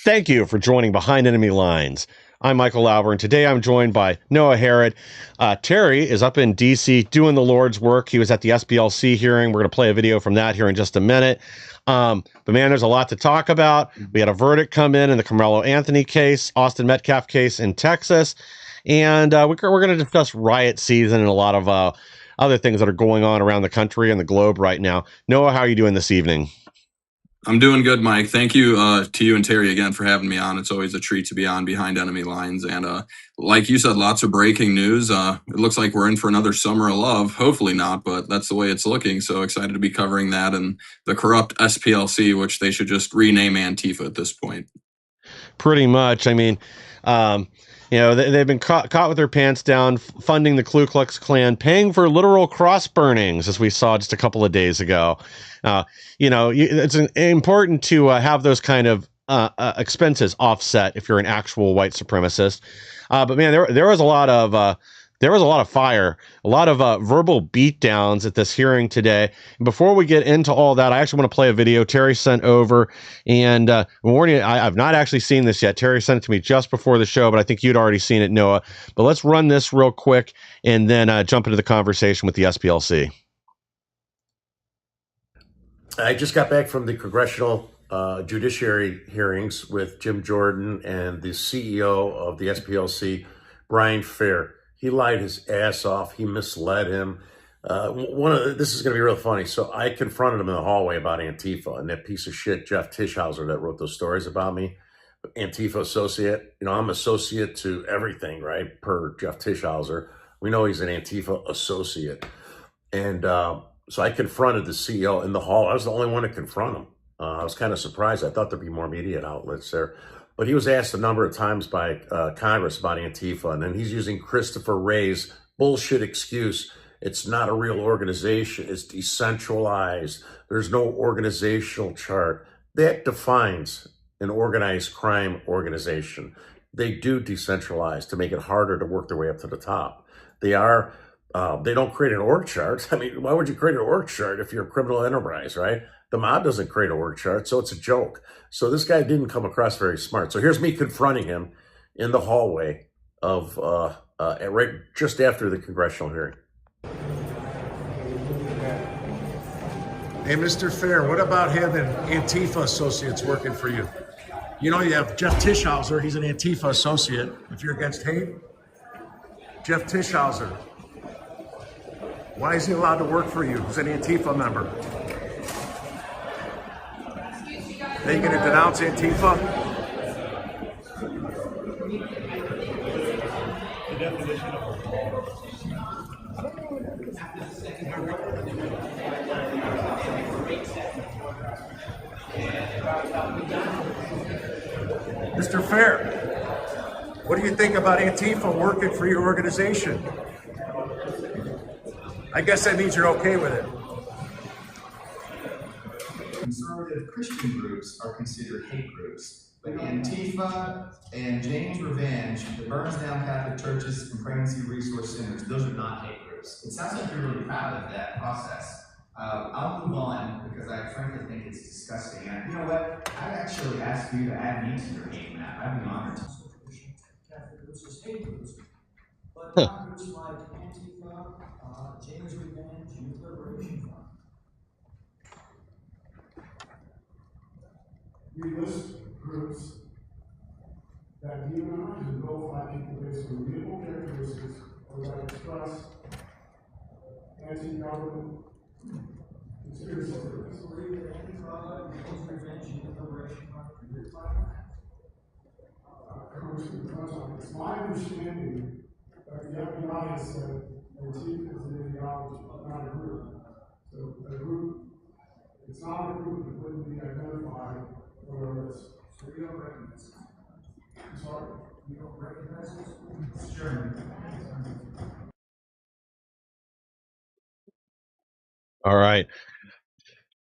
Thank you for joining Behind Enemy Lines. I'm Michael Lauber, and today I'm joined by Noah Harrod. Terry is up in D.C. doing the Lord's work. He was at the SPLC hearing. We're going to play a video from that here in just a minute. But man, there's a lot to talk about. We had a verdict come in the Carmelo Anthony case, Austin Metcalf case in Texas, and we're going to discuss riot season and a lot of other things that are going on around the country and the globe right now. Noah, how are you doing this evening? I'm doing good, Mike. Thank you to you and Terry again for having me on. It's always a treat to be on Behind Enemy Lines. And like you said, lots of breaking news. It looks like we're in for another summer of love. Hopefully not, but that's the way it's looking. So excited to be covering that and the corrupt SPLC, which they should just rename Antifa at this point. Pretty much. I mean, they've been caught with their pants down, funding the Ku Klux Klan, paying for literal cross burnings, as we saw just a couple of days ago. It's important to have those kind of expenses offset if you're an actual white supremacist. But man, there was a lot of fire, a lot of verbal beatdowns at this hearing today. And before we get into all that, I actually want to play a video Terry sent over. And I'm warning you, I've not actually seen this yet. Terry sent it to me just before the show, but I think you'd already seen it, Noah. But let's run this real quick and then jump into the conversation with the SPLC. I just got back from the congressional judiciary hearings with Jim Jordan and the CEO of the SPLC, Brian Fair. He lied his ass off. He misled him. This is going to be real funny. So I confronted him in the hallway about Antifa and that piece of shit, Jeff Tischhauser, that wrote those stories about me. Antifa associate. I'm associate to everything, right? Per Jeff Tischhauser. We know he's an Antifa associate. And so I confronted the CEO in the hall. I was the only one to confront him. I was kind of surprised. I thought there'd be more media outlets there. But he was asked a number of times by Congress about Antifa, and then he's using Christopher Wray's bullshit excuse. It's not a real organization. It's decentralized. There's no organizational chart. That defines an organized crime organization. They do decentralize to make it harder to work their way up to the top. They don't create an org chart. I mean, why would you create an org chart if you're a criminal enterprise, right? The mob doesn't create an org chart, so it's a joke. So this guy didn't come across very smart. So here's me confronting him in the hallway of right just after the congressional hearing. Hey, Mr. Fair, what about having Antifa associates working for you? You have Jeff Tischhauser. He's an Antifa associate. If you're against hate, Jeff Tischhauser. Why is he allowed to work for you? He's an Antifa member. Are you going to denounce Antifa? Mr. Fair, what do you think about Antifa working for your organization? I guess that means you're okay with it. Conservative Christian groups are considered hate groups. But Antifa and Jane's Revenge, that burns down Catholic churches and pregnancy resource centers, those are not hate groups. It sounds like you're really proud of that process. I'll move on because I frankly think it's disgusting. And you know what? I'd actually ask you to add me to your hate map. I'd be honored to. Catholic groups as hate groups, but not groups like Antifa, Jane's Revenge, Youth Liberation Front. We list groups that demonize and vilify people based on mutable characteristics or that express anti-government conspiracy theories. Believe that Antifa, Jane's Revenge, Youth Liberation Front are groups like that. It's my understanding that the FBI has said Antifa is an ideology, not a group. So a group, it's not a group that wouldn't be identified on our list. So you don't recognize it? I'm sorry? You don't recognize it? Sure. All right.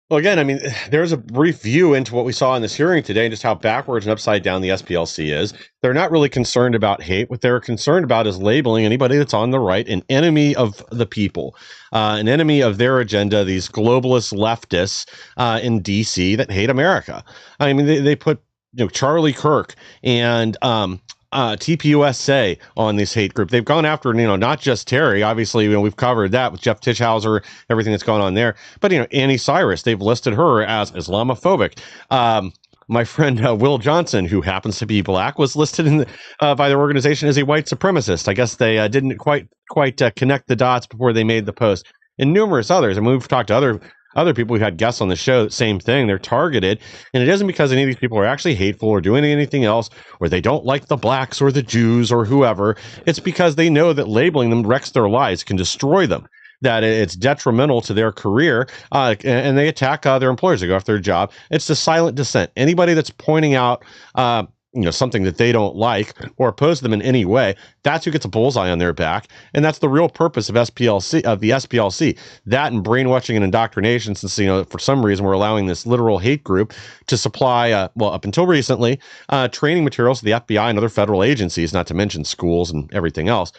Well, again, I mean, there's a brief view into what we saw in this hearing today and just how backwards and upside down the SPLC is. They're not really concerned about hate. What they're concerned about is labeling anybody that's on the right an enemy of the people, an enemy of their agenda, these globalist leftists in D.C. that hate America. I mean, they put Charlie Kirk and TPUSA on this hate group. They've gone after, not just Terry. Obviously, we've covered that with Jeff Tischhauser, everything that's gone on there. But, Annie Cyrus, they've listed her as Islamophobic. My friend Will Johnson, who happens to be black, was listed by their organization as a white supremacist. I guess they didn't quite connect the dots before they made the post. And numerous others. I mean, we've talked to other people. We've had guests on the show. Same thing. They're targeted, and it isn't because any of these people are actually hateful or doing anything else, or they don't like the blacks or the Jews or whoever. It's because they know that labeling them wrecks their lives, can destroy them, that it's detrimental to their career, and they attack their employers. They go after their job. It's the silent dissent. Anybody that's pointing out something that they don't like or oppose them in any way, that's who gets a bullseye on their back. And that's the real purpose of the SPLC. That and brainwashing and indoctrination, since, for some reason we're allowing this literal hate group to supply, up until recently, training materials to the FBI and other federal agencies, not to mention schools and everything else.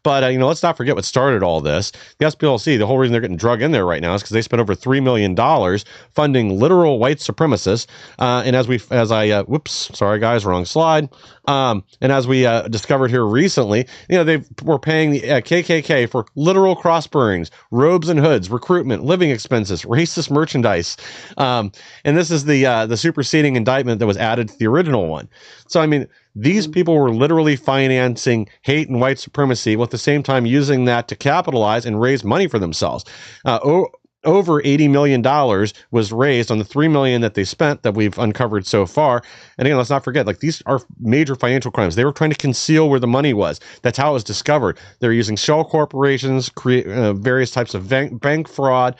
But, let's not forget what started all this. The SPLC, the whole reason they're getting drug in there right now is because they spent over $3 million funding literal white supremacists. Sorry guys, wrong slide. And as we discovered here recently, they were paying the KKK for literal cross burnings, robes and hoods, recruitment, living expenses, racist merchandise. And this is the superseding indictment that was added to the original one. So, I mean, these people were literally financing hate and white supremacy, while at the same time using that to capitalize and raise money for themselves. Over $80 million was raised on the $3 million that they spent, that we've uncovered so far. And again, let's not forget, these are major financial crimes. They were trying to conceal where the money was. That's how it was discovered. They're using shell corporations, create various types of bank fraud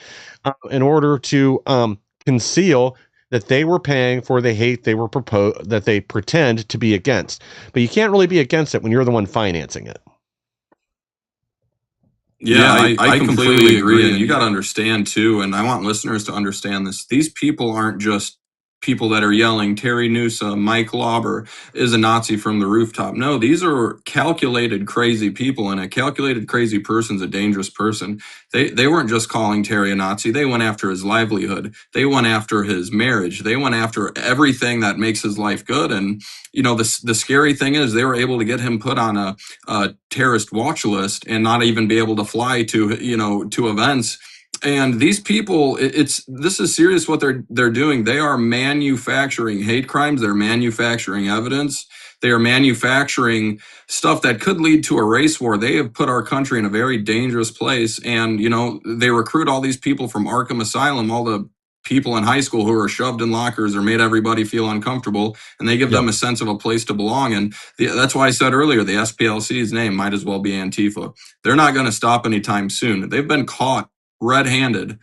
in order to conceal that they were paying for the hate that they pretend to be against. But you can't really be against it when you're the one financing it. Yeah, I completely agree. And you got to understand too, and I want listeners to understand this. These people aren't just people that are yelling, Terry Newsom, Mike Lauber is a Nazi from the rooftop. No, these are calculated, crazy people, and a calculated, crazy person's a dangerous person. They weren't just calling Terry a Nazi. They went after his livelihood. They went after his marriage. They went after everything that makes his life good. And, the scary thing is they were able to get him put on a terrorist watch list and not even be able to fly to events. And these people, this is serious what they're doing. They are manufacturing hate crimes. They're manufacturing evidence. They are manufacturing stuff that could lead to a race war. They have put our country in a very dangerous place. And, they recruit all these people from Arkham Asylum, all the people in high school who are shoved in lockers or made everybody feel uncomfortable, and they give them a sense of a place to belong. And that's why I said earlier, the SPLC's name might as well be Antifa. They're not going to stop anytime soon. They've been caught red-handed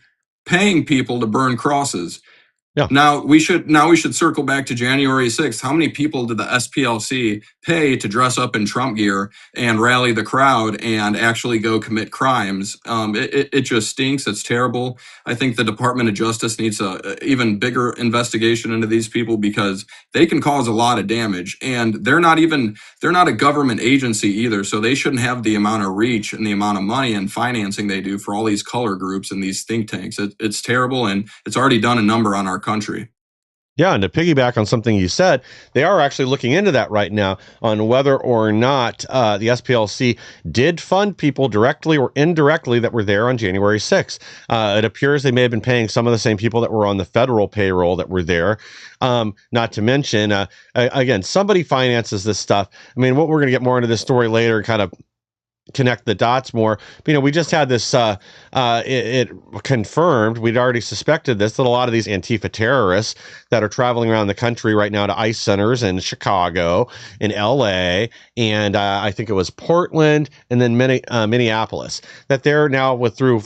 paying people to burn crosses. Yeah. Now we should circle back to January 6th. How many people did the SPLC pay to dress up in Trump gear and rally the crowd and actually go commit crimes? It just stinks. It's terrible. I think the Department of Justice needs a even bigger investigation into these people, because they can cause a lot of damage, and they're not a government agency either. So they shouldn't have the amount of reach and the amount of money and financing they do for all these color groups and these think tanks. It's terrible, and it's already done a number on our country. Yeah, and to piggyback on something you said, they are actually looking into that right now on whether or not the SPLC did fund people directly or indirectly that were there on January 6th. It appears they may have been paying some of the same people that were on the federal payroll that were there. Not to mention, again, somebody finances this stuff. I mean, we're going to get more into this story later and kind of connect the dots more. But, we just had this, it confirmed, we'd already suspected this, that a lot of these Antifa terrorists that are traveling around the country right now to ICE centers in Chicago, in LA, and I think it was Portland, and then Minneapolis, that they're now through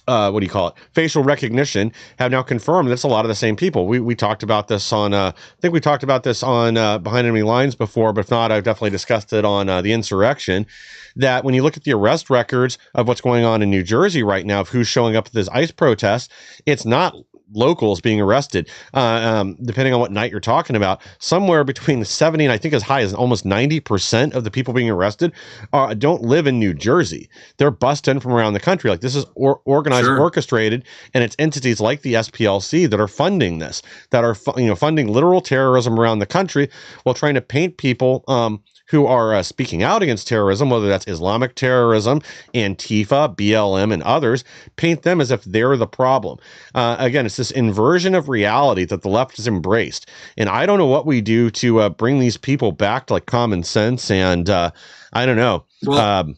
what do you call it? Facial recognition have now confirmed that's a lot of the same people. We talked about this on, I think we talked about this on Behind Enemy Lines before, but if not, I've definitely discussed it on the insurrection. That when you look at the arrest records of what's going on in New Jersey right now, of who's showing up at this ICE protest, it's not locals being arrested, depending on what night you're talking about. Somewhere between 70 and I think as high as almost 90% of the people being arrested don't live in New Jersey. They're bussed in from around the country. Like this is organized, Sure. orchestrated, and it's entities like the SPLC that are funding this, that are funding literal terrorism around the country while trying to paint people who are speaking out against terrorism, whether that's Islamic terrorism, Antifa, BLM, and others, paint them as if they're the problem. Again, it's this inversion of reality that the left has embraced. And I don't know what we do to bring these people back to like common sense. And I don't know. Well,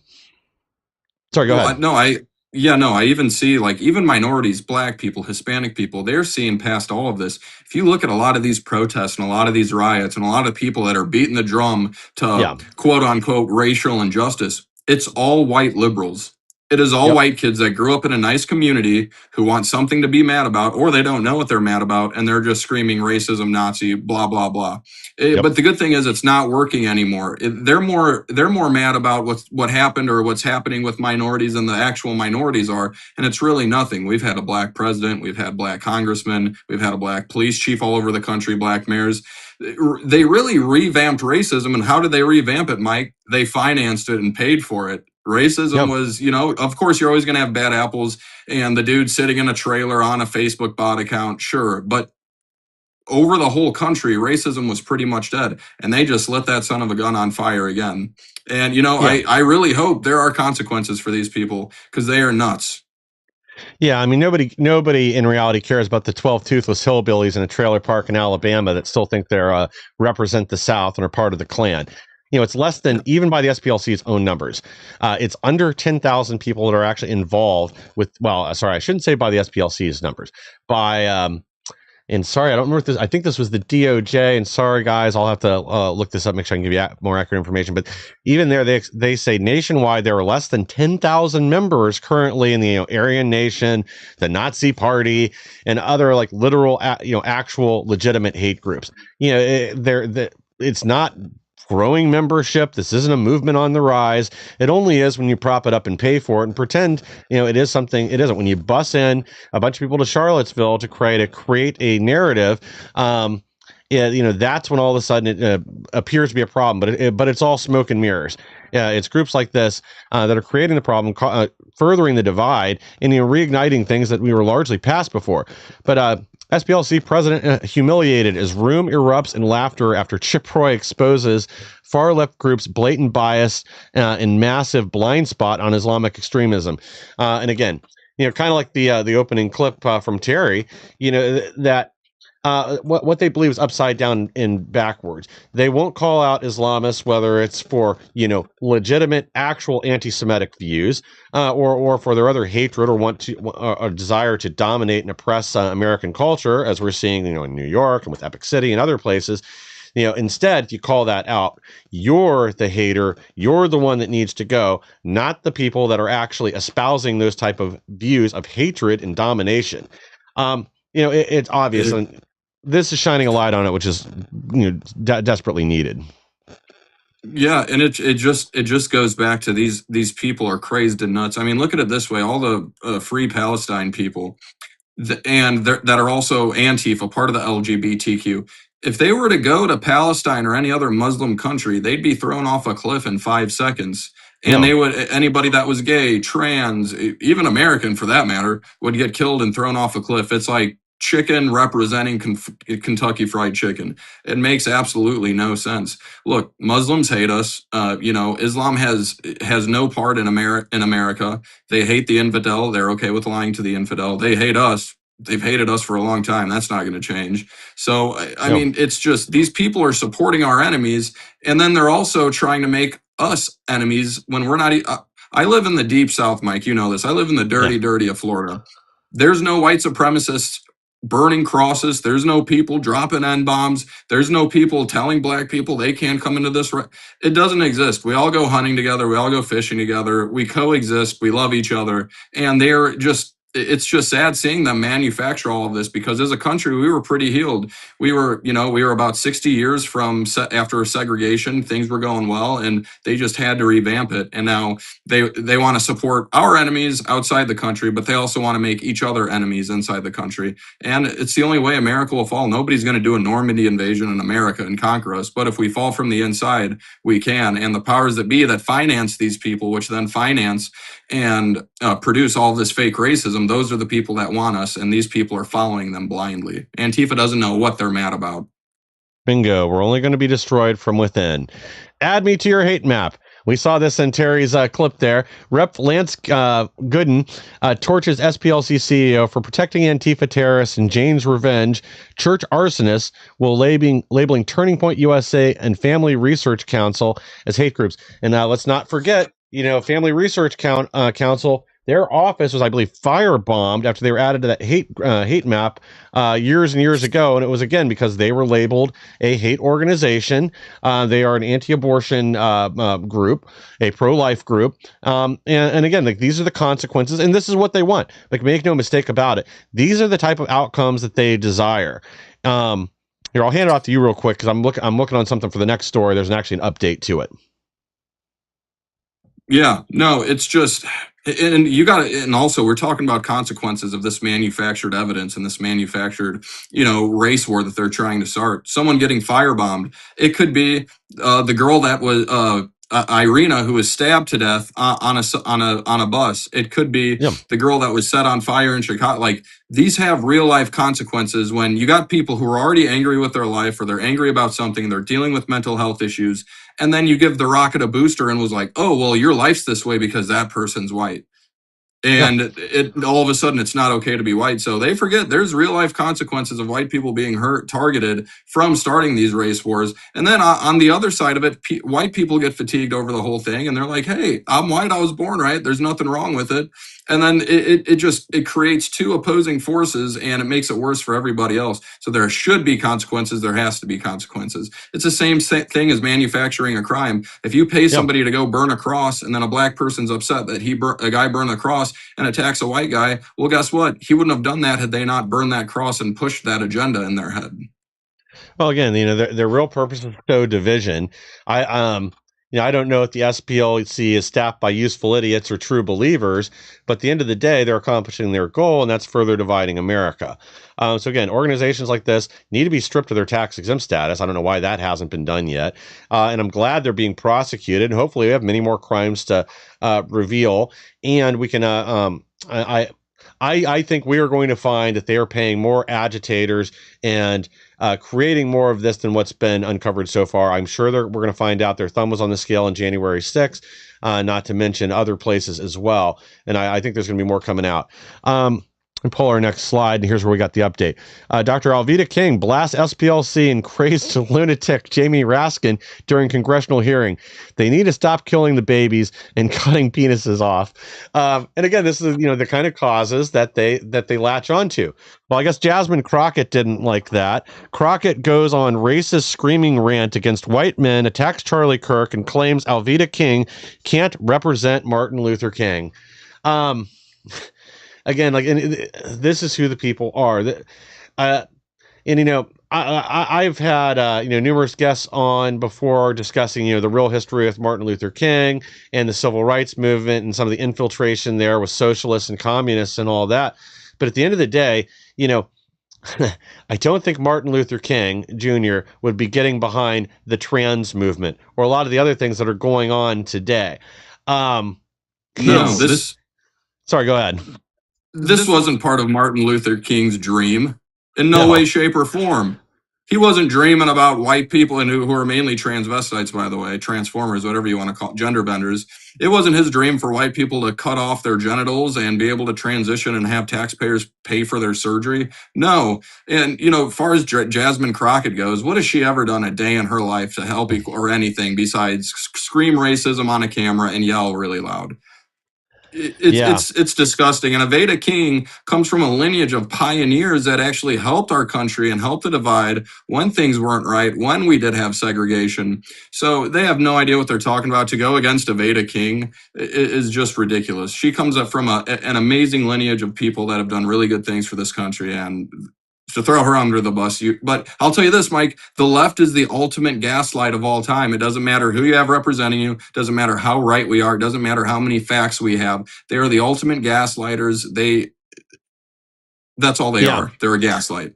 Sorry, go ahead. I even see like even minorities, black people, Hispanic people, they're seeing past all of this. If you look at a lot of these protests and a lot of these riots and a lot of people that are beating the drum to quote unquote racial injustice, it's all white liberals. It is all white kids that grew up in a nice community who want something to be mad about, or they don't know what they're mad about, and they're just screaming racism, Nazi, blah blah blah. But the good thing is, it's not working anymore. They're more mad about what happened or what's happening with minorities than the actual minorities are, and it's really nothing. We've had a black president, we've had black congressmen, we've had a black police chief all over the country, black mayors. They really revamped racism, and how did they revamp it, Mike? They financed it and paid for it. Racism was, of course, you're always going to have bad apples and the dude sitting in a trailer on a Facebook bot account, sure. But over the whole country, racism was pretty much dead. And they just lit that son of a gun on fire again. And, I really hope there are consequences for these people because they are nuts. Yeah, I mean, nobody in reality cares about the 12 toothless hillbillies in a trailer park in Alabama that still think they're represent the South and are part of the Klan. It's less than, even by the SPLC's own numbers, it's under 10,000 people that are actually involved with, I shouldn't say by the SPLC's numbers, by, and sorry, I don't remember this. I think this was the DOJ, and sorry, guys, I'll have to look this up, make sure I can give you more accurate information. But even there, they say nationwide there are less than 10,000 members currently in the Aryan Nation, the Nazi Party, and other like literal, actual legitimate hate groups. It's not growing membership. This isn't a movement on the rise. It only is when you prop it up and pay for it and pretend, it is something it isn't. When you bus in a bunch of people to Charlottesville to create a narrative, that's when all of a sudden it appears to be a problem, but it's all smoke and mirrors. It's groups like this that are creating the problem, furthering the divide, and reigniting things that we were largely past before. But SPLC president humiliated as room erupts in laughter after Chip Roy exposes far left groups' blatant bias and massive blind spot on Islamic extremism. And again, kind of like the opening clip from Terry, that. What they believe is upside down and backwards. They won't call out Islamists, whether it's for, legitimate, actual anti-Semitic views, or for their other hatred or or desire to dominate and oppress American culture, as we're seeing, in New York and with Epic City and other places. Instead, you call that out. You're the hater. You're the one that needs to go, not the people that are actually espousing those type of views of hatred and domination. It's obvious. And this is shining a light on it, which is desperately needed. Yeah, and it just goes back to these people are crazed and nuts. I mean, look at it this way: all the Free Palestine people, that are also Antifa, part of the LGBTQ. If they were to go to Palestine or any other Muslim country, they'd be thrown off a cliff in 5 seconds. And anybody that was gay, trans, even American for that matter, would get killed and thrown off a cliff. It's like chicken representing Kentucky Fried Chicken. It makes absolutely no sense. Look, Muslims hate us. Islam has no part in America. They hate the infidel. They're okay with lying to the infidel. They hate us. They've hated us for a long time. That's not going to change. So, I mean, it's just these people are supporting our enemies, and then they're also trying to make us enemies when we're not. I live in the deep South, Mike. You know this. I live in the dirty of Florida. There's no white supremacists burning crosses. There's no people dropping N-bombs. There's no people telling black people they can't come into this. It doesn't exist. We all go hunting together. We all go fishing together. We coexist. We love each other. And they're just it's just sad seeing them manufacture all of this, because as a country, we were pretty healed. We were, we were about 60 years from after segregation. Things were going well, and they just had to revamp it. And now they want to support our enemies outside the country, but they also want to make each other enemies inside the country. And it's the only way America will fall. Nobody's going to do a Normandy invasion in America and conquer us. But if we fall from the inside, we can. And the powers that be that finance these people, which then finance and produce all this fake racism, those are the people that want us, and these people are following them blindly. Antifa doesn't know what they're mad about. Bingo. We're only going to be destroyed from within. Add me to your hate map. We saw this in Terry's clip there. Rep. Lance Gooden torches SPLC CEO for protecting Antifa terrorists and Jane's Revenge church arsonists, while labeling Turning Point USA and Family Research Council as hate groups. And let's not forget, Family Research Council, their office was, I believe, firebombed after they were added to that hate map years and years ago. And it was, again, because they were labeled a hate organization. They are an anti-abortion group, a pro-life group. And again, these are the consequences, and this is what they want. Make no mistake about it. These are the type of outcomes that they desire. Here, I'll hand it off to you real quick, because I'm looking on something for the next story. There's actually an update to it. Yeah, no, it's just, and and also we're talking about consequences of this manufactured evidence and this manufactured, race war that they're trying to start. Someone getting firebombed. It could be the girl that was Irina, who was stabbed to death on a bus. It could be the girl that was set on fire in Chicago. Like, these have real life consequences when you got people who are already angry with their life, or they're angry about something, they're dealing with mental health issues, and then you give the rocket a booster and was like, oh, well, your life's this way because that person's white. And it all of a sudden, it's not okay to be white. So they forget there's real life consequences of white people being targeted from starting these race wars. And then on the other side of it, white people get fatigued over the whole thing, and they're like, hey, I'm white, I was born right, there's nothing wrong with it. And then it creates two opposing forces, and it makes it worse for everybody else. So there should be consequences. There has to be consequences. It's the same thing as manufacturing a crime. If you pay somebody to go burn a cross, and then a black person's upset that a guy burned the cross and attacks a white guy, well, guess what? He wouldn't have done that had they not burned that cross and pushed that agenda in their head. Well, again, their real purpose is to sow division. I don't know if the SPLC is staffed by useful idiots or true believers, but at the end of the day, they're accomplishing their goal, and that's further dividing America. So again, organizations like this need to be stripped of their tax-exempt status. I don't know why that hasn't been done yet. And I'm glad they're being prosecuted, and hopefully we have many more crimes to reveal, and we can I think we are going to find that they are paying more agitators and creating more of this than what's been uncovered so far. I'm sure we're going to find out their thumb was on the scale on January 6th, not to mention other places as well. And I think there's going to be more coming out. And pull our next slide, and here's where we got the update. Dr. Alveda King blasts SPLC and crazed lunatic Jamie Raskin during congressional hearing. They need to stop killing the babies and cutting penises off. And again, this is the kind of causes that they latch onto. Well, I guess Jasmine Crockett didn't like that. Crockett goes on racist screaming rant against white men, attacks Charlie Kirk, and claims Alveda King can't represent Martin Luther King. Again, this is who the people are. I've had numerous guests on before discussing the real history of Martin Luther King and the civil rights movement and some of the infiltration there with socialists and communists and all that. But at the end of the day, I don't think Martin Luther King Jr. would be getting behind the trans movement or a lot of the other things that are going on today. Sorry, go ahead. This wasn't part of Martin Luther King's dream in no way, shape, or form. He wasn't dreaming about white people, and who are mainly transvestites, by the way, transformers, whatever you want to call it, gender benders. It wasn't his dream for white people to cut off their genitals and be able to transition and have taxpayers pay for their surgery. No. And, as far as Jasmine Crockett goes, what has she ever done a day in her life to help or anything besides scream racism on a camera and yell really loud? Yeah. It's disgusting. And Aveda King comes from a lineage of pioneers that actually helped our country and helped to divide when things weren't right, when we did have segregation. So they have no idea what they're talking about. To go against Aveda King is just ridiculous. She comes up from an amazing lineage of people that have done really good things for this country, and to throw her under the bus. But I'll tell you this, Mike, the left is the ultimate gaslight of all time. It doesn't matter who you have representing you. It doesn't matter how right we are. It doesn't matter how many facts we have. They are the ultimate gaslighters. That's all they Yeah. are. They're a gaslight.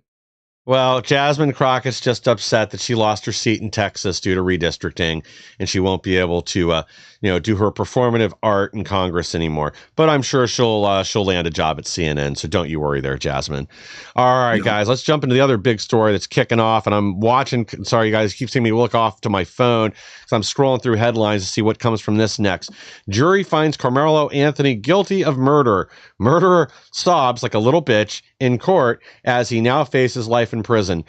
Well, Jasmine Crockett's just upset that she lost her seat in Texas due to redistricting, and she won't be able to, do her performative art in Congress anymore. But I'm sure she'll land a job at CNN. So don't you worry there, Jasmine. All right, guys, let's jump into the other big story that's kicking off. And I'm watching. Sorry, you guys keep seeing me look off to my phone, so I'm scrolling through headlines to see what comes from this next. Jury finds Carmelo Anthony guilty of murder. Murderer sobs like a little bitch in court as he now faces life in prison.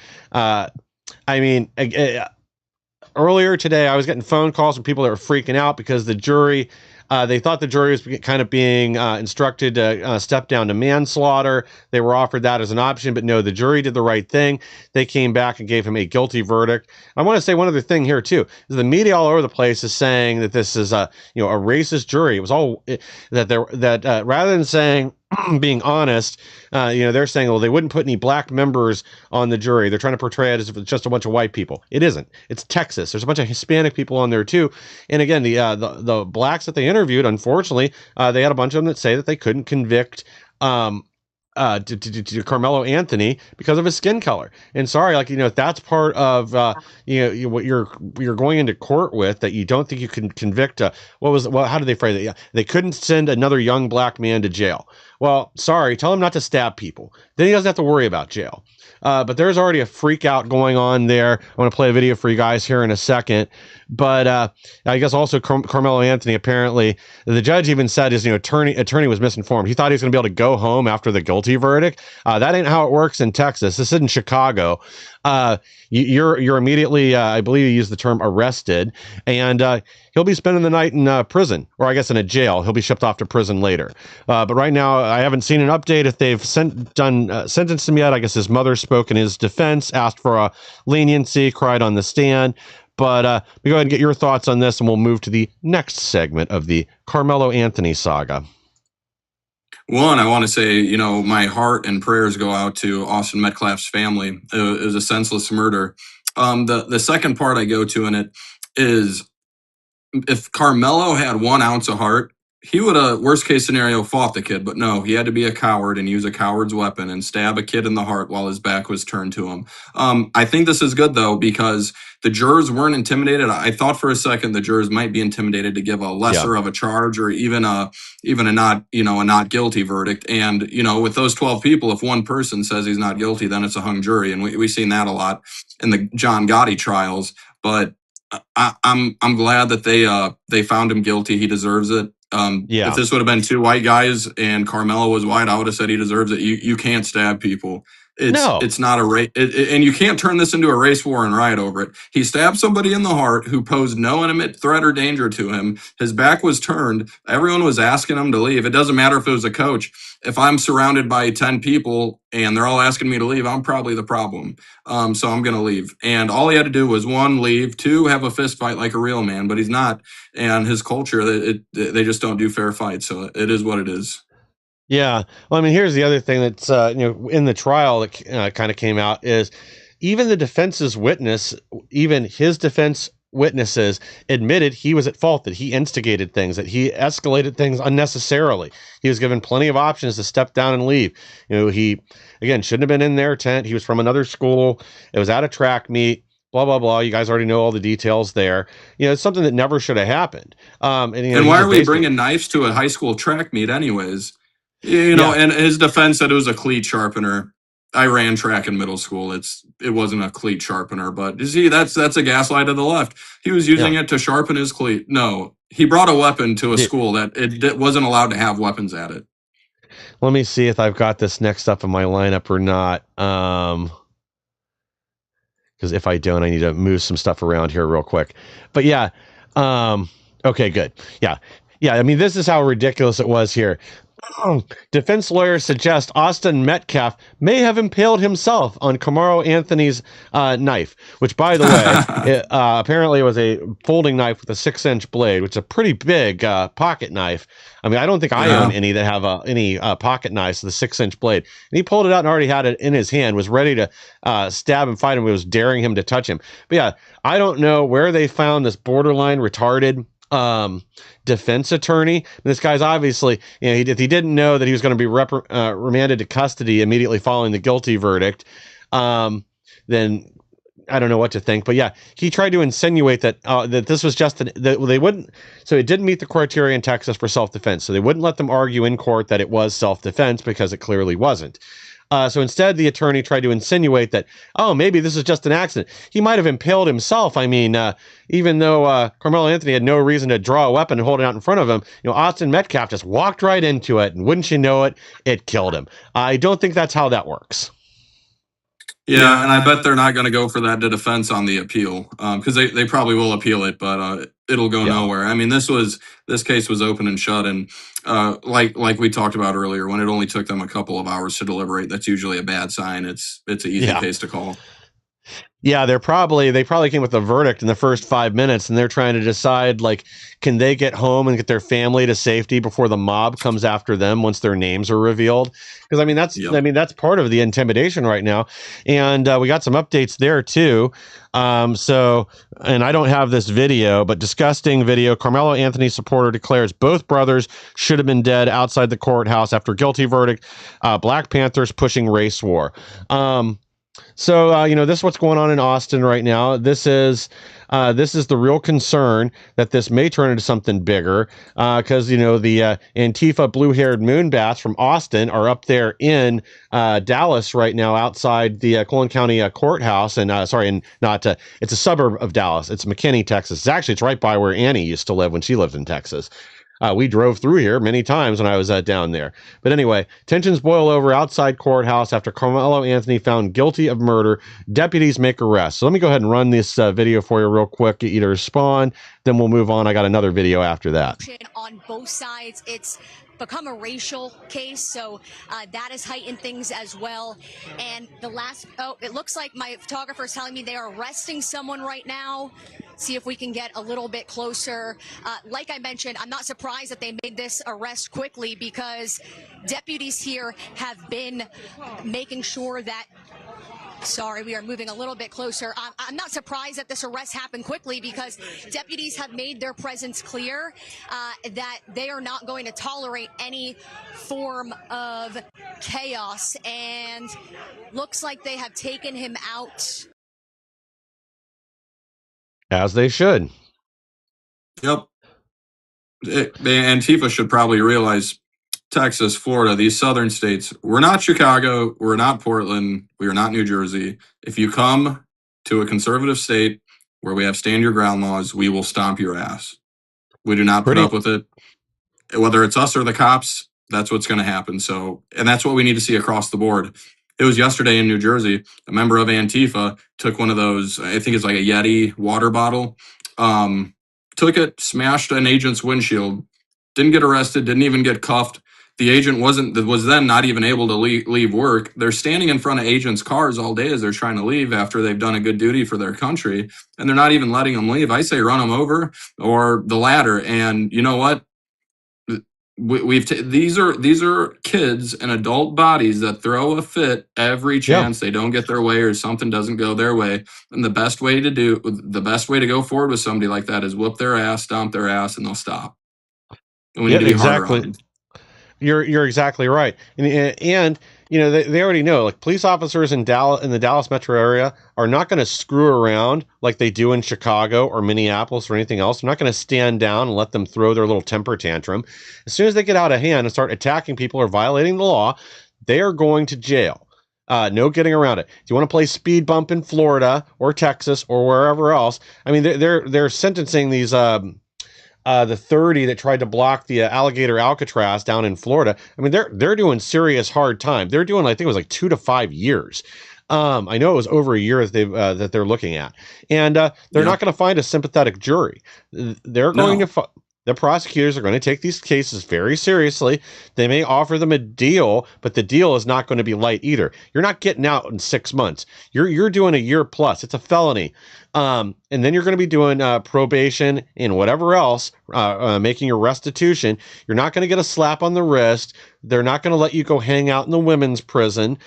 Earlier today, I was getting phone calls from people that were freaking out because the jury, they thought the jury was kind of being instructed to step down to manslaughter. They were offered that as an option, but no, the jury did the right thing. They came back and gave him a guilty verdict. I want to say one other thing here too. Is the media all over the place is saying that this is a racist jury. It was all that rather than saying being honest, they're saying, well, they wouldn't put any black members on the jury. They're trying to portray it as if it's just a bunch of white people. It isn't. It's Texas. There's a bunch of Hispanic people on there too. And again, the blacks that they interviewed, unfortunately, they had a bunch of them that say that they couldn't convict to Carmelo Anthony because of his skin color. And sorry, if that's part of what you're going into court with, that you don't think you can convict. How did they phrase it? Yeah, they couldn't send another young black man to jail. Well, sorry, tell him not to stab people. Then he doesn't have to worry about jail. But there's already a freak out going on there. I want to play a video for you guys here in a second. But I guess also Carmelo Anthony, apparently, the judge even said his attorney was misinformed. He thought he was going to be able to go home after the guilty verdict. That ain't how it works in Texas. This isn't Chicago. You're immediately, I believe you used the term arrested, and he'll be spending the night in prison, or I guess in a jail. He'll be shipped off to prison later. But right now, I haven't seen an update if they've sentenced him yet. I guess his mother spoke in his defense, asked for a leniency, cried on the stand. But we go ahead and get your thoughts on this, and we'll move to the next segment of the Carmelo Anthony saga. One, I want to say, my heart and prayers go out to Austin Metcalf's family. It was a senseless murder. The second part I go to in it is, if Carmelo had 1 ounce of heart, he would have, worst case scenario, fought the kid. But no, he had to be a coward and use a coward's weapon and stab a kid in the heart while his back was turned to him. I think this is good, though, because the jurors weren't intimidated. I thought for a second the jurors might be intimidated to give a lesser of a charge, or even a not guilty verdict. And with those 12 people, if one person says he's not guilty, then it's a hung jury, and we've seen that a lot in the John Gotti trials. But I'm glad that they found him guilty. He deserves it. If this would have been 2 white guys and Carmelo was white, I would have said he deserves it. You can't stab people. It's not a race, and you can't turn this into a race war and riot over it. He stabbed somebody in the heart who posed no imminent threat or danger to him. His back was turned. Everyone was asking him to leave. It doesn't matter if it was a coach. If I'm surrounded by 10 people and they're all asking me to leave, I'm probably the problem. So I'm going to leave. And all he had to do was 1, leave, 2, have a fist fight like a real man, but he's not. And his culture, they just don't do fair fights. So it is what it is. Yeah. Well, here's the other thing that's, in the trial that kind of came out is even the defense's witness, even his defense witnesses admitted he was at fault, that he instigated things, that he escalated things unnecessarily. He was given plenty of options to step down and leave. He, again, shouldn't have been in their tent. He was from another school. It was at a track meet. Blah, blah, blah. You guys already know all the details there. It's something that never should have happened. And why are we bringing knives to a high school track meet anyways? And his defense said it was a cleat sharpener. I ran track in middle school. It wasn't a cleat sharpener, but you see, that's a gaslight of the left. He was using it to sharpen his cleat. No, he brought a weapon to a school that it wasn't allowed to have weapons at it. Let me see if I've got this next up in my lineup or not. Because if I don't, I need to move some stuff around here real quick. But okay, good. Yeah. Yeah, I mean, this is how ridiculous it was here. Defense lawyers suggest Austin Metcalf may have impaled himself on Camaro Anthony's knife, which, by the way, apparently was a folding knife with a 6-inch blade, which is a pretty big pocket knife. I mean, I don't think I own any that have any pocket knives with a 6-inch blade. And he pulled it out and already had it in his hand, was ready to stab and fight him. He was daring him to touch him. But yeah, I don't know where they found this borderline retarded defense attorney. This guy's obviously, if he didn't know that he was going to be remanded to custody immediately following the guilty verdict, then I don't know what to think. But yeah, he tried to insinuate that that this was just that they wouldn't. So it didn't meet the criteria in Texas for self-defense. So they wouldn't let them argue in court that it was self-defense because it clearly wasn't. So instead, the attorney tried to insinuate that, oh, maybe this is just an accident. He might have impaled himself. I mean, even though Carmelo Anthony had no reason to draw a weapon and hold it out in front of him, Austin Metcalf just walked right into it, and wouldn't you know it, it killed him. I don't think that's how that works. Yeah, and I bet they're not going to go for that to defense on the appeal, because they probably will appeal it, but it'll go nowhere. I mean, this case was open and shut, and like we talked about earlier, when it only took them a couple of hours to deliberate, that's usually a bad sign. It's an easy case to call. Yeah, they probably came with a verdict in the first 5 minutes, and they're trying to decide, like, can they get home and get their family to safety before the mob comes after them once their names are revealed? Because I mean that's part of the intimidation right now, and we got some updates there too. So, and I don't have this video, but disgusting video. Carmelo Anthony supporter declares both brothers should have been dead outside the courthouse after guilty verdict. Black Panthers pushing race war. So, this is what's going on in Austin right now. This is the real concern that this may turn into something bigger, because, the Antifa blue-haired moonbats from Austin are up there in Dallas right now outside the Cullen County courthouse. And it's a suburb of Dallas. It's McKinney, Texas. It's right by where Annie used to live when she lived in Texas. We drove through here many times when I was down there. But anyway, tensions boil over outside courthouse after Carmelo Anthony found guilty of murder. Deputies make arrests. So let me go ahead and run this video for you real quick, get you to respond. Then we'll move on. I got another video after that. On both sides, it's become a racial case, so that has heightened things as well. And it looks like my photographer is telling me they are arresting someone right now. See if we can get a little bit closer. Like I mentioned, I'm not surprised that they made this arrest quickly, because deputies here have been making sure that Sorry, we are moving a little bit closer. I'm not surprised that this arrest happened quickly, because deputies have made their presence clear that they are not going to tolerate any form of chaos, and looks like they have taken him out. As they should. Yep. The Antifa should probably realize, Texas, Florida, these southern states, we're not Chicago, we're not Portland, we are not New Jersey. If you come to a conservative state where we have stand your ground laws, we will stomp your ass. We do not put up with it. Whether it's us or the cops, that's what's going to happen. So, and that's what we need to see across the board. It was yesterday in New Jersey, a member of Antifa took one of those, I think it's like a Yeti water bottle, took it, smashed an agent's windshield, didn't get arrested, didn't even get cuffed. The agent was then not even able to leave work. They're standing in front of agents' cars all day as they're trying to leave after they've done a good duty for their country, and they're not even letting them leave. I say run them over, or the latter. And you know what? These are kids and adult bodies that throw a fit every chance they don't get their way or something doesn't go their way. And the best way to go forward with somebody like that is whoop their ass, stomp their ass, and they'll stop. And we need to be harder on them. You're exactly right. And they already know, like, police officers in the Dallas metro area are not going to screw around like they do in Chicago or Minneapolis or anything else. They're not going to stand down and let them throw their little temper tantrum. As soon as they get out of hand and start attacking people or violating the law, they are going to jail. No getting around it. Do you want to play speed bump in Florida or Texas or wherever else? I mean, they're sentencing these the 30 that tried to block the alligator Alcatraz down in Florida. I mean, they're doing serious hard time. They're doing, I think it was like 2 to 5 years. I know it was over a year that they're looking at, and they're not going to find a sympathetic jury. They're going to The prosecutors are going to take these cases very seriously. They may offer them a deal, but the deal is not going to be light either. You're not getting out in 6 months. You're doing a year plus. It's a felony, and then you're going to be doing probation and whatever else, making your restitution. You're not going to get a slap on the wrist. They're not going to let you go hang out in the women's prison.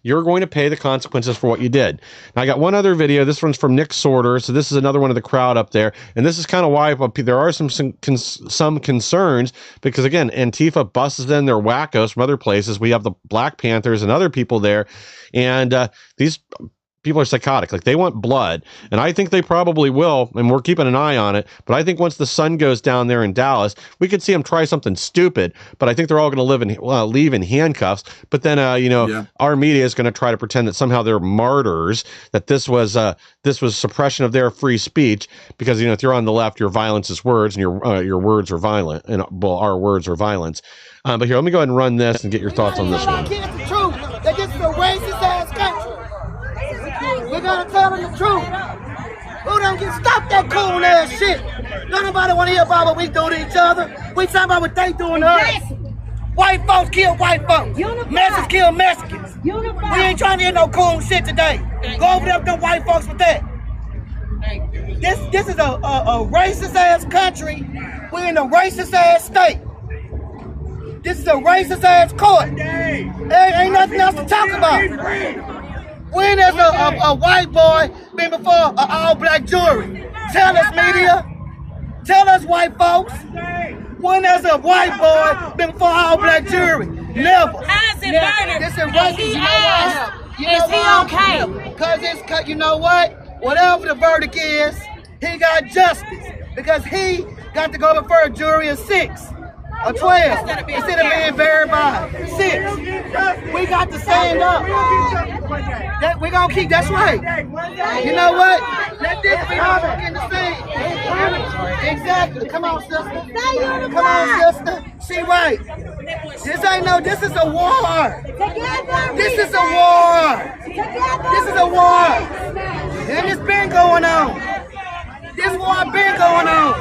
You're going to pay the consequences for what you did. Now, I got one other video. This one's from Nick Sorter. So this is another one of the crowd up there. And this is kind of why there are some concerns because, again, Antifa busts in their wackos from other places. We have the Black Panthers and other people there. And these people are psychotic. Like, they want blood. And I think they probably will. And we're keeping an eye on it. But I think once the sun goes down there in Dallas, we could see them try something stupid. But I think they're all going to leave in handcuffs. But then, our media is going to try to pretend that somehow they're martyrs, that this was suppression of their free speech. Because, if you're on the left, your violence is words and your words are violent. And, well, our words are violence. But here, let me go ahead and run this and get your thoughts on this one. This is a racist ass country. We gotta tell them the truth. Who don't get stop that cool ass shit? Nobody wanna hear about what we do to each other. We talking about what they doing to us. White folks kill white folks. Mexicans kill Mexicans. We ain't trying to hear no cool shit today. Go over there with them white folks with that. This is a racist ass country. We're in a racist ass state. This is a racist ass court. There ain't nothing else to talk about. When has a white boy been before an all-black jury? Tell us, media. Tell us, white folks. When has a white boy been before an all-black jury? Never. How's it murder? This is racist. Is he okay? Because you know what? Whatever the verdict is, he got justice. Because he got to go before a jury of 6. Or 12, instead of being buried by 6. We got to stand up. We're going to keep, that's right. You know what? Let this be in the scene. Exactly. Come on, sister. Come on, sister. She right. This is a war. This is a war. This is a war. And it's been going on. This war been going on.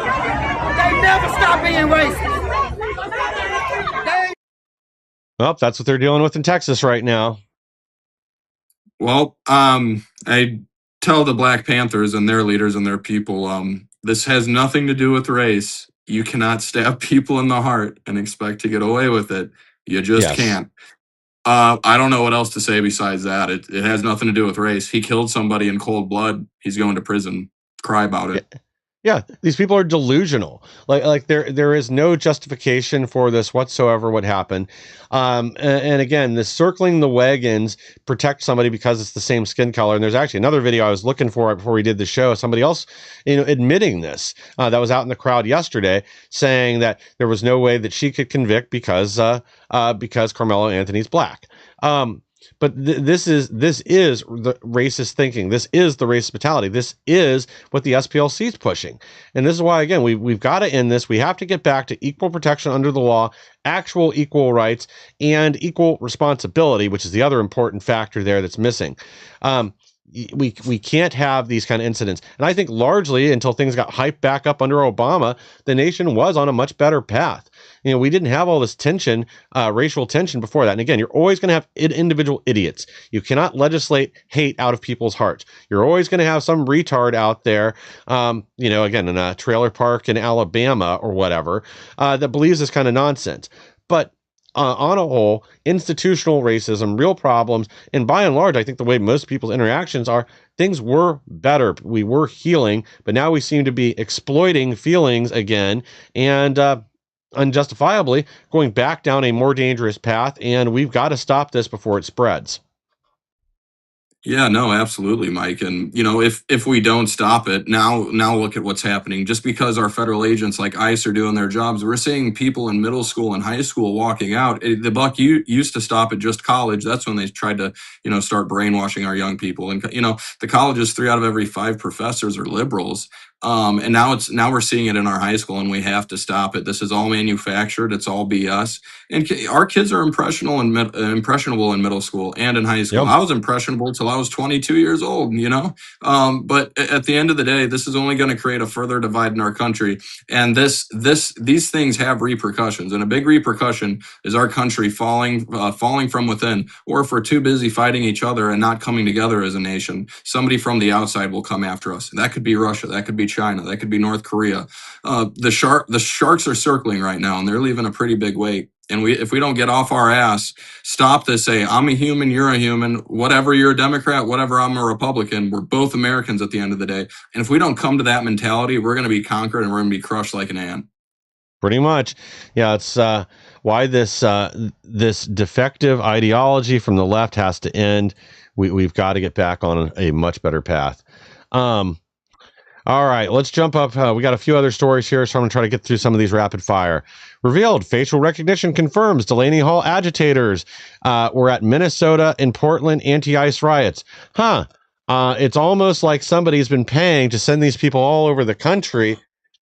They never stop being racist. Well, that's what they're dealing with in Texas right now. Well, I tell the Black Panthers and their leaders and their people, this has nothing to do with race. You cannot stab people in the heart and expect to get away with it. You just can't. I don't know what else to say besides that. It has nothing to do with race. He killed somebody in cold blood. He's going to prison. Cry about it. Yeah, these people are delusional. Like there is no justification for this whatsoever. What happened, and again, this circling the wagons protect somebody because it's the same skin color. And there's actually another video I was looking for right before we did the show. Somebody else, admitting this that was out in the crowd yesterday, saying that there was no way that she could convict because Carmelo Anthony's black. But this is the racist thinking. This is the racist mentality. This is what the SPLC is pushing. And this is why, again, we've got to end this. We have to get back to equal protection under the law, actual equal rights, and equal responsibility, which is the other important factor there that's missing. We can't have these kind of incidents. And I think largely until things got hyped back up under Obama, the nation was on a much better path. We didn't have all this tension, racial tension before that. And again, you're always going to have individual idiots. You cannot legislate hate out of people's hearts. You're always going to have some retard out there, again, in a trailer park in Alabama or whatever, that believes this kind of nonsense. But on a whole, institutional racism, real problems, and by and large, I think the way most people's interactions are, things were better. We were healing, but now we seem to be exploiting feelings again, and unjustifiably going back down a more dangerous path, and we've got to stop this before it spreads. Yeah, no, absolutely, Mike. And, if we don't stop it, now look at what's happening. Just because our federal agents like ICE are doing their jobs, we're seeing people in middle school and high school walking out. The buck used to stop at just college. That's when they tried to, start brainwashing our young people. And, the colleges, 3 out of every 5 professors are liberals. And now we're seeing it in our high school, and we have to stop it. This is all manufactured. It's all BS. And our kids are impressionable in middle school and in high school. Yep. I was impressionable till I was 22 years old, but at the end of the day, this is only going to create a further divide in our country. And these things have repercussions, and a big repercussion is our country falling from within. Or if we're too busy fighting each other and not coming together as a nation, somebody from the outside will come after us. That could be Russia, that could be China, that could be North Korea. The sharks are circling right now, and they're leaving a pretty big wake. And if we don't get off our ass, stop this, say, I'm a human, you're a human, whatever, you're a Democrat, whatever, I'm a Republican. We're both Americans at the end of the day. And if we don't come to that mentality, we're going to be conquered and we're going to be crushed like an ant. Pretty much. Yeah, it's why this defective ideology from the left has to end. We've got to get back on a much better path. All right, let's jump up. We got a few other stories here, so I'm going to try to get through some of these rapid fire. Revealed facial recognition confirms Delaney Hall agitators were at Minnesota and Portland anti-ICE riots. It's almost like somebody's been paying to send these people all over the country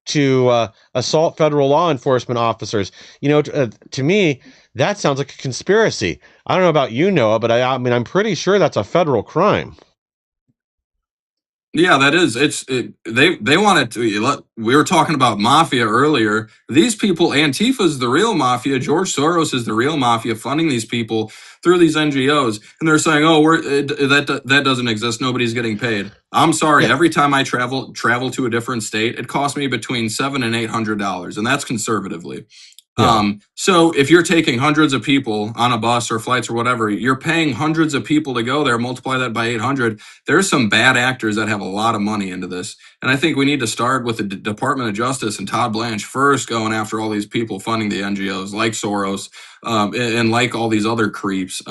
to assault federal law enforcement officers. To me, that sounds like a conspiracy. I don't know about you, Noah, but I mean, I'm pretty sure that's a federal crime. Yeah, that is. They wanted to. We were talking about mafia earlier. These people, Antifa is the real mafia. George Soros is the real mafia, funding these people through these NGOs, and they're saying, "Oh, that doesn't exist. Nobody's getting paid." I'm sorry. Yeah. Every time I travel to a different state, it costs me between $700 and $800, and that's conservatively. Yeah. So if you're taking hundreds of people on a bus or flights or whatever, you're paying hundreds of people to go there, multiply that by 800. There's some bad actors that have a lot of money into this. And I think we need to start with the Department of Justice and Todd Blanche first going after all these people funding the NGOs like Soros, and like all these other creeps.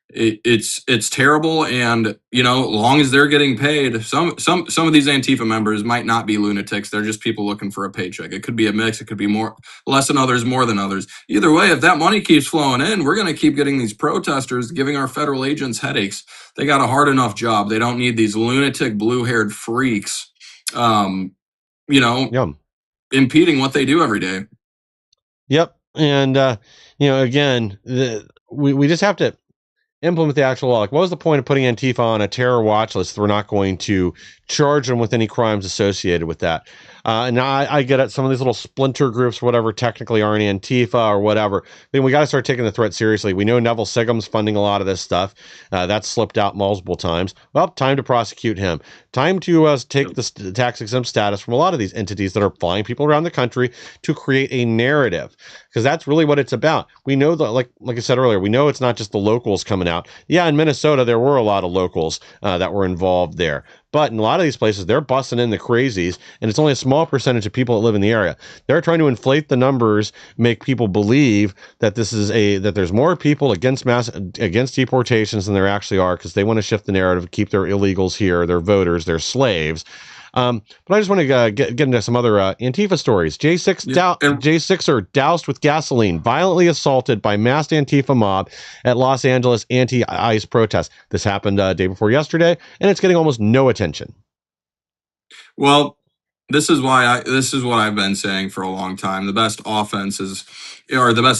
It's terrible, and long as they're getting paid, some of these Antifa members might not be lunatics. They're just people looking for a paycheck. It could be a mix. It could be less than others, more than others. Either way, if that money keeps flowing in, we're going to keep getting these protesters giving our federal agents headaches. They got a hard enough job. They don't need these lunatic blue-haired freaks, impeding what they do every day. Yep. And again, we just have to implement the actual law. Like, what was the point of putting Antifa on a terror watch list if we're not going to charge them with any crimes associated with that? And I get it. Some of these little splinter groups, whatever, technically aren't Antifa or whatever. Then we got to start taking the threat seriously. We know Neville Sigham's funding a lot of this stuff. That's slipped out multiple times. Well, time to prosecute him. Time to take the tax exempt status from a lot of these entities that are flying people around the country to create a narrative, because that's really what it's about. We know that, like I said earlier, we know it's not just the locals coming out. Yeah, in Minnesota, there were a lot of locals that were involved there. But in a lot of these places, they're busting in the crazies, and it's only a small percentage of people that live in the area. They're trying to inflate the numbers, make people believe that that there's more people against deportations than there actually are, because they want to shift the narrative, keep their illegals here, their voters, their slaves. But I just want to get into some other Antifa stories. J6er doused with gasoline, violently assaulted by masked Antifa mob at Los Angeles anti-ICE protest. This happened day before yesterday, and it's getting almost no attention. Well, this is what I've been saying for a long time. The best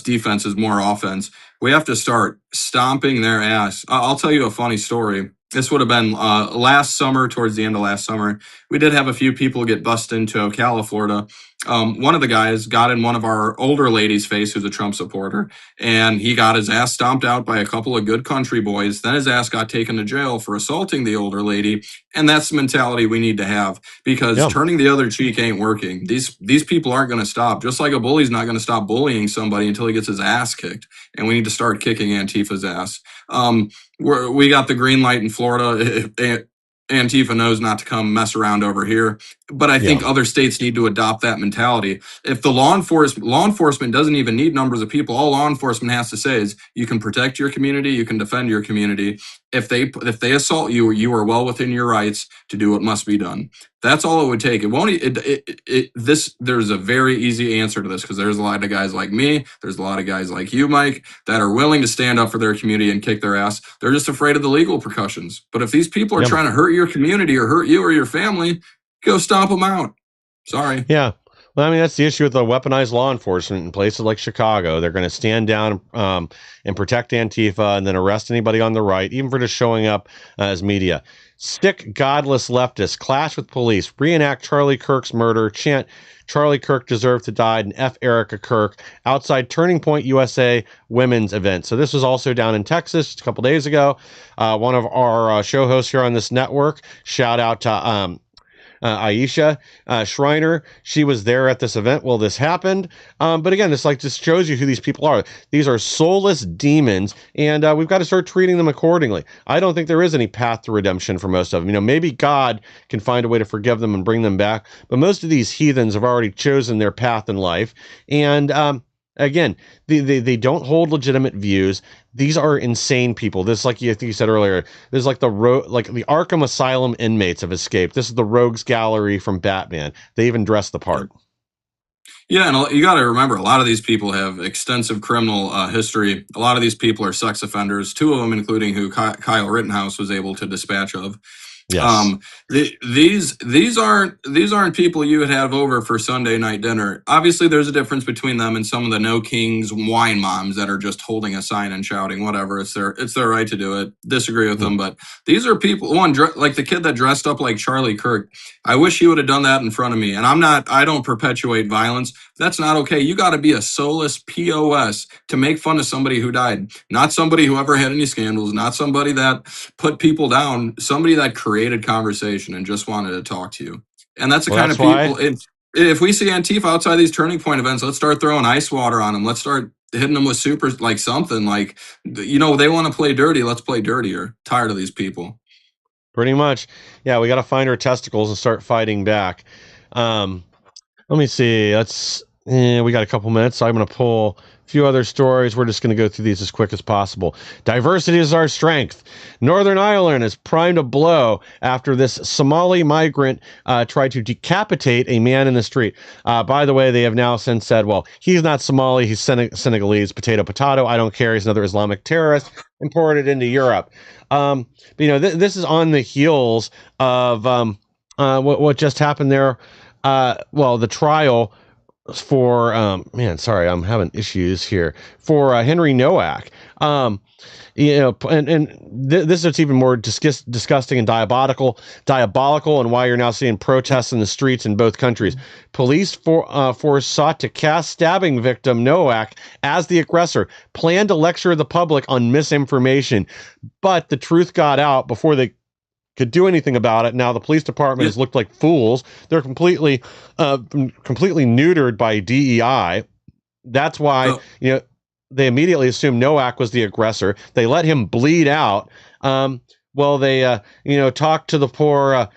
defense is more offense. We have to start stomping their ass. I'll tell you a funny story. This would have been last summer, towards the end of last summer. We did have a few people get busted into Ocala, Florida. One of the guys got in one of our older ladies' face, who's a Trump supporter, and he got his ass stomped out by a couple of good country boys. Then his ass got taken to jail for assaulting the older lady. And that's the mentality we need to have, because turning the other cheek ain't working. These people aren't going to stop. Just like a bully's not going to stop bullying somebody until he gets his ass kicked. And we need to start kicking Antifa's ass. We got the green light in Florida. Antifa knows not to come mess around over here, but I think other states need to adopt that mentality. If the law enforcement doesn't even need numbers of people, all law enforcement has to say is, you can protect your community, you can defend your community. If they assault you, you are well within your rights to do what must be done. That's all it would take. It won't. There's a very easy answer to this, because there's a lot of guys like me, there's a lot of guys like you, Mike, that are willing to stand up for their community and kick their ass. They're just afraid of the legal repercussions. But if these people are trying to hurt your community or hurt you or your family, Go stomp them out. Sorry. Yeah. Well, I mean, that's the issue with the weaponized law enforcement in places like Chicago. They're going to stand down and protect Antifa and then arrest anybody on the right, even for just showing up as media. Sick, godless leftists clash with police, reenact Charlie Kirk's murder, chant Charlie Kirk deserved to die, and F. Erica Kirk outside Turning Point USA women's event. So this was also down in Texas just a couple days ago. One of our show hosts here on this network, shout out to Aisha Schreiner. She was there at this event. Well, this happened. But again, this just shows you who these people are. These are soulless demons, and we've got to start treating them accordingly. I don't think there is any path to redemption for most of them. Maybe God can find a way to forgive them and bring them back, but most of these heathens have already chosen their path in life. And again, they don't hold legitimate views. These are insane people. This, like you said earlier, this is like the Arkham Asylum inmates have escaped. This is the Rogues Gallery from Batman. They even dress the part. Yeah, and you got to remember, a lot of these people have extensive criminal history. A lot of these people are sex offenders. Two of them, including who Kyle Rittenhouse was able to dispatch of. Yes. These aren't people you would have over for Sunday night dinner. Obviously, there's a difference between them and some of the No Kings wine moms that are just holding a sign and shouting whatever. It's their right to do it. Disagree with them, but these are people. Like the kid that dressed up like Charlie Kirk. I wish he would have done that in front of me. And I don't perpetuate violence. That's not okay. You got to be a soulless POS to make fun of somebody who died, not somebody who ever had any scandals, not somebody that put people down, somebody that created conversation and just wanted to talk to you. And that's the kind of people. If we see Antifa outside these Turning Point events, let's start throwing ice water on them. Let's start hitting them with super, like something like, they want to play dirty. Let's play dirtier. Tired of these people. Pretty much. Yeah, we got to find our testicles and start fighting back. Let me see. We got a couple minutes, so I'm going to pull a few other stories. We're just going to go through these as quick as possible. Diversity is our strength. Northern Ireland is primed to blow after this Somali migrant tried to decapitate a man in the street. By the way, they have now since said, well, he's not Somali, he's Senegalese, potato. I don't care. He's another Islamic terrorist imported into Europe. This is on the heels of what just happened there. The trial for I'm having issues here for Henry Nowak. This is even more disgusting and diabolical, and why you're now seeing protests in the streets in both countries. Police force sought to cast stabbing victim Nowak as the aggressor, planned to lecture the public on misinformation, but the truth got out before they could do anything about it. Now the police department has looked like fools. They're completely neutered by DEI. That's why they immediately assumed Nowak was the aggressor. They let him bleed out. They talked to the poor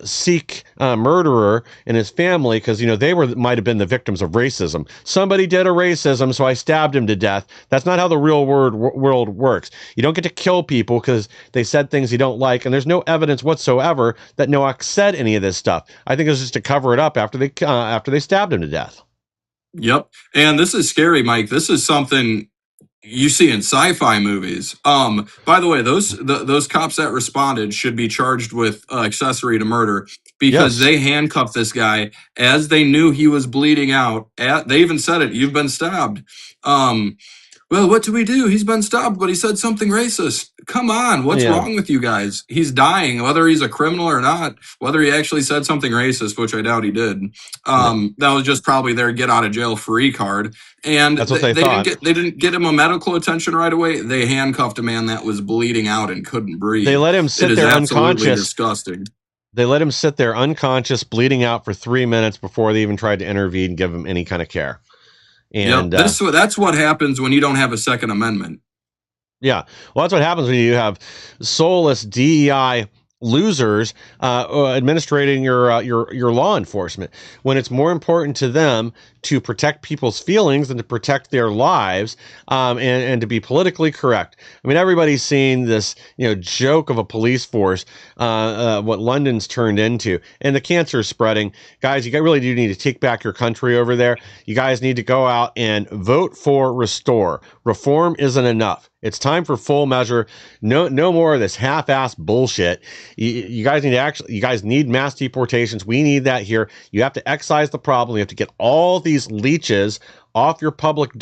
Sikh murderer and his family because they might have been the victims of racism. Somebody did a racism, so I stabbed him to death. That's not how the real world works. You don't get to kill people because they said things you don't like, and there's no evidence whatsoever that Nowak said any of this stuff. I think it was just to cover it up after they stabbed him to death. Yep, and this is scary, Mike. This is something you see in sci-fi movies. By the way, those cops that responded should be charged with accessory to murder because they handcuffed this guy as they knew he was bleeding out. They even said it. You've been stabbed. Well, what do we do? He's been stabbed, but he said something racist. Come on, what's wrong with you guys? He's dying, whether he's a criminal or not, whether he actually said something racist, which I doubt he did. That was just probably their get out of jail free card. And that's what they thought. They didn't get him a medical attention right away. They handcuffed a man that was bleeding out and couldn't breathe. They let him sit there unconscious. Disgusting. They let him sit there unconscious, bleeding out for 3 minutes before they even tried to intervene and give him any kind of care. And that's what happens when you don't have a Second Amendment. Yeah, well, that's what happens when you have soulless DEI losers administrating your law enforcement. When it's more important to them to protect people's feelings and to protect their lives, and to be politically correct. I mean, everybody's seen this, joke of a police force, what London's turned into, and the cancer is spreading. Guys, you really do need to take back your country over there. You guys need to go out and vote for Restore. Reform isn't enough. It's time for full measure. No more of this half-ass bullshit. You guys need mass deportations. We need that here. You have to excise the problem. You have to get all these leeches off the public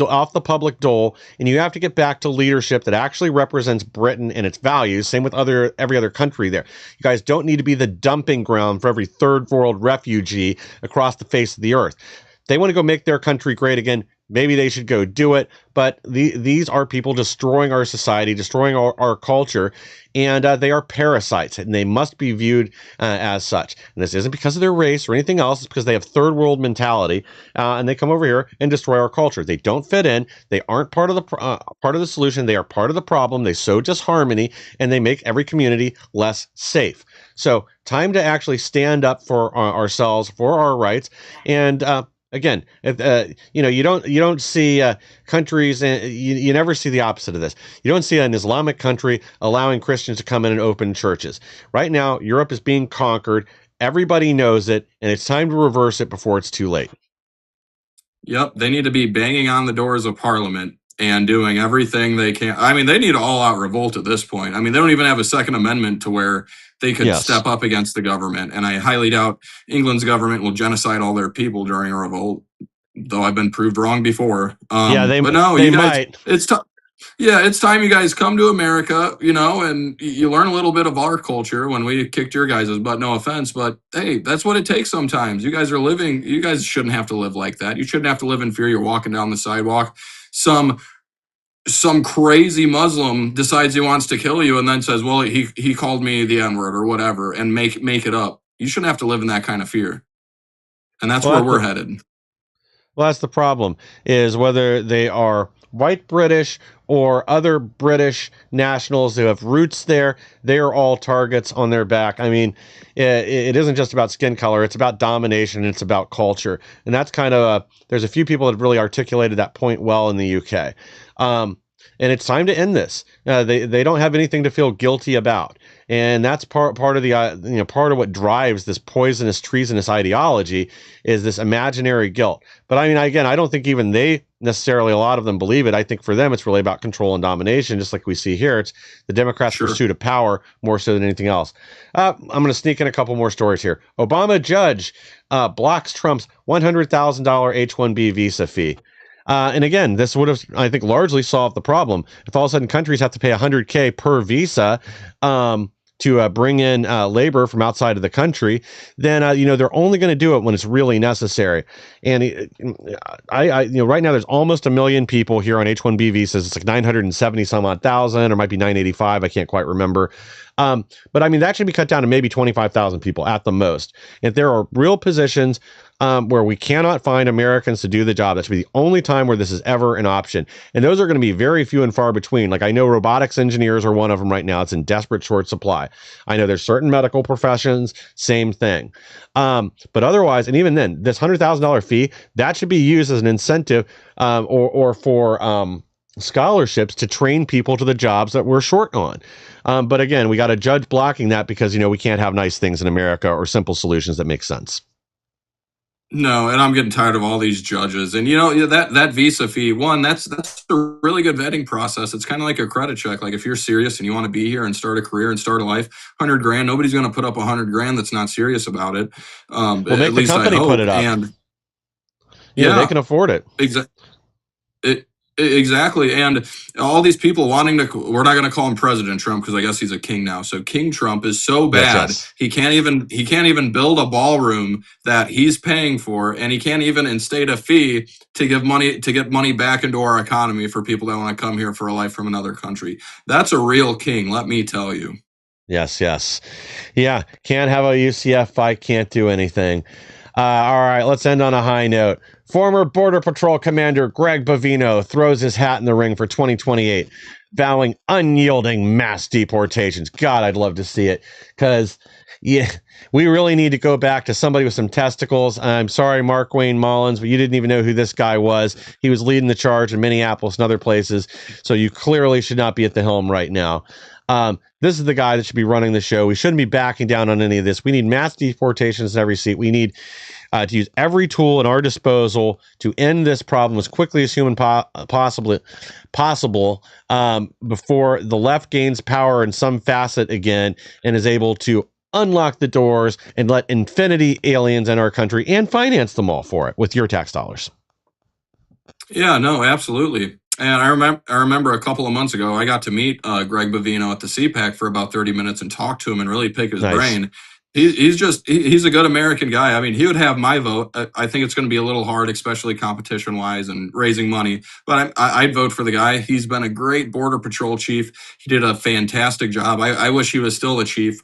dole, and you have to get back to leadership that actually represents Britain and its values. Same with every other country there. You guys don't need to be the dumping ground for every third world refugee across the face of the earth. They want to go make their country great again. Maybe they should go do it. But these are people destroying our society, destroying our culture, and they are parasites, and they must be viewed as such. And this isn't because of their race or anything else. It's because they have third world mentality, and they come over here and destroy our culture. They don't fit in. They aren't part of the solution. They are part of the problem. They sow disharmony, and they make every community less safe. So, time to actually stand up for ourselves, for our rights, and again, you don't see countries, and you never see the opposite of this. You don't see an Islamic country allowing Christians to come in and open churches. Right now, Europe is being conquered. Everybody knows it, and it's time to reverse it before it's too late. Yep, they need to be banging on the doors of Parliament and doing everything they can. I mean, they need all-out revolt at this point. I mean, they don't even have a Second Amendment to where they could step up against the government. And I highly doubt England's government will genocide all their people during a revolt, though I've been proved wrong before. They you guys, might. It's time you guys come to America, and you learn a little bit of our culture when we kicked your guys' butt, no offense, but hey, that's what it takes sometimes. You guys shouldn't have to live like that. You shouldn't have to live in fear. You're walking down the sidewalk. Some crazy Muslim decides he wants to kill you and then says, well, he called me the N-word or whatever, and make it up. You shouldn't have to live in that kind of fear. And that's where we're headed. Well, that's the problem, is whether they are white British or other British nationals who have roots there, they are all targets on their back. I mean, it isn't just about skin color. It's about domination. It's about culture. And that's kind of there's a few people that have really articulated that point well in the UK. And it's time to end this. They don't have anything to feel guilty about. And that's part of the part of what drives this poisonous, treasonous ideology is this imaginary guilt. But I mean, again, I don't think even they necessarily, a lot of them believe it. I think for them, it's really about control and domination, just like we see here. It's the Democrats' pursuit of power more so than anything else. I'm going to sneak in a couple more stories here. Obama judge blocks Trump's $100,000 H-1B visa fee. And again, this would have, I think, largely solved the problem. If all of a sudden countries have to pay $100K per visa to bring in labor from outside of the country, then they're only going to do it when it's really necessary. And right now there's almost 1 million people here on H-1B visas. It's like 970 some odd thousand, or might be 985. I can't quite remember. But I mean, that should be cut down to maybe 25,000 people at the most. If there are real positions where we cannot find Americans to do the job, that should be the only time where this is ever an option. And those are going to be very few and far between. Like, I know robotics engineers are one of them right now. It's in desperate short supply. I know there's certain medical professions, same thing. But otherwise, and even then, this $100,000 fee, that should be used as an incentive or for scholarships to train people to the jobs that we're short on. But again, we got a judge blocking that because, we can't have nice things in America or simple solutions that make sense. No, and I'm getting tired of all these judges. And that visa fee, that's a really good vetting process. It's kind of like a credit check. Like, if you're serious and you want to be here and start a career and start a life, $100,000, nobody's going to put up $100,000 that's not serious about it. Well, make the company put it up. And they can afford it. Exactly. And all these people wanting to, we're not going to call him President Trump because I guess he's a king now. So King Trump is so bad. Yes. He can't even build a ballroom that he's paying for. And he can't even instate a fee to get money back into our economy for people that want to come here for a life from another country. That's a real king. Let me tell you. Yes. Yeah. Can't have a UCF fight. Can't do anything. All right. Let's end on a high note. Former Border Patrol Commander Greg Bovino throws his hat in the ring for 2028, vowing unyielding mass deportations. God, I'd love to see it, because yeah, we really need to go back to somebody with some testicles. I'm sorry, Mark Wayne Mullins, but you didn't even know who this guy was. He was leading the charge in Minneapolis and other places, so you clearly should not be at the helm right now. This is the guy that should be running the show. We shouldn't be backing down on any of this. We need mass deportations in every seat. We need to use every tool at our disposal to end this problem as quickly as human possible before the left gains power in some facet again and is able to unlock the doors and let infinity aliens in our country and finance them all for it with your tax dollars. Yeah, no, absolutely. And I remember a couple of months ago, I got to meet Greg Bovino at the CPAC for about 30 minutes and talk to him and really pick his brain. He's a good American guy. I mean, he would have my vote. I think it's going to be a little hard, especially competition wise and raising money. But I'd vote for the guy. He's been a great border patrol chief. He did a fantastic job. I wish he was still the chief.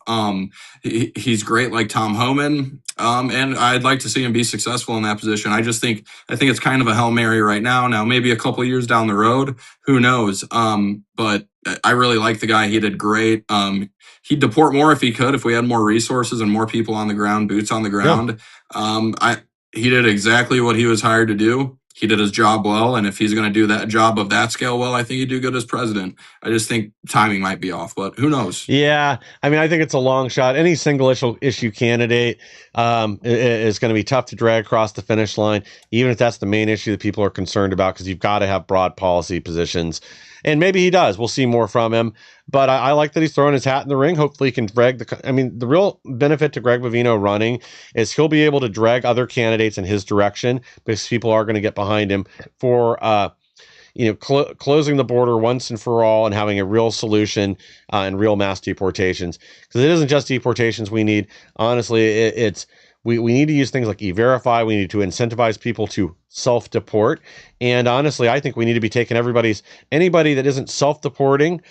He's great, like Tom Homan. And I'd like to see him be successful in that position. I think it's kind of a Hail Mary right now. Now, maybe a couple of years down the road, who knows? But I really like the guy. He did great. He'd deport more if he could, if we had more resources and more people on the ground, boots on the ground. Yeah. He did exactly what he was hired to do. He did his job well, and if he's going to do that job of that scale well, I think he'd do good as president. I just think timing might be off, but who knows? Yeah, I mean, I think it's a long shot. Any single issue candidate is going to be tough to drag across the finish line, even if that's the main issue that people are concerned about, because you've got to have broad policy positions. And maybe he does. We'll see more from him. But I like that he's throwing his hat in the ring. Hopefully he can drag the real benefit to Greg Bovino running is he'll be able to drag other candidates in his direction, because people are going to get behind him for closing the border once and for all and having a real solution and real mass deportations. Because it isn't just deportations we need. Honestly, we need to use things like E-Verify. We need to incentivize people to self-deport. And honestly, I think we need to be taking anybody that isn't self-deporting,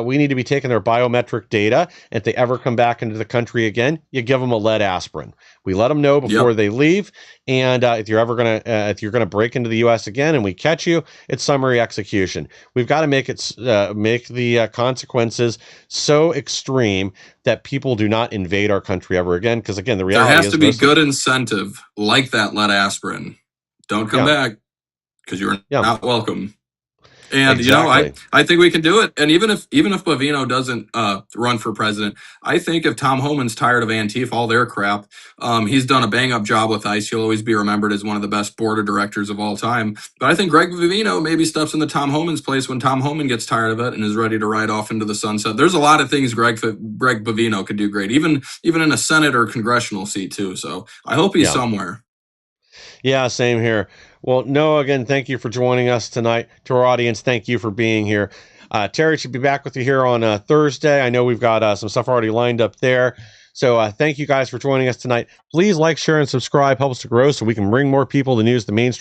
we need to be taking their biometric data. If they ever come back into the country again, you give them a lead aspirin. We let them know before they leave. And if you're gonna break into the U.S. again and we catch you, it's summary execution. We've got to make the consequences so extreme that people do not invade our country ever again. Because again, the reality there has to be good incentive, like that lead aspirin. Don't come back, because you're not welcome. And exactly. I think we can do it. And even if Bovino doesn't run for president, I think if Tom Homan's tired of Antifa, all their crap, he's done a bang up job with ICE. He'll always be remembered as one of the best border directors of all time. But I think Greg Bovino maybe steps into Tom Homan's place when Tom Homan gets tired of it and is ready to ride off into the sunset. There's a lot of things Greg Bovino could do great, even in a Senate or congressional seat too. So I hope he's somewhere. Yeah, same here. Well, Noah, again, thank you for joining us tonight. To our audience, thank you for being here. Terry should be back with you here on Thursday. I know we've got some stuff already lined up there. So thank you guys for joining us tonight. Please like, share, and subscribe. Help us to grow so we can bring more people the news, the mainstream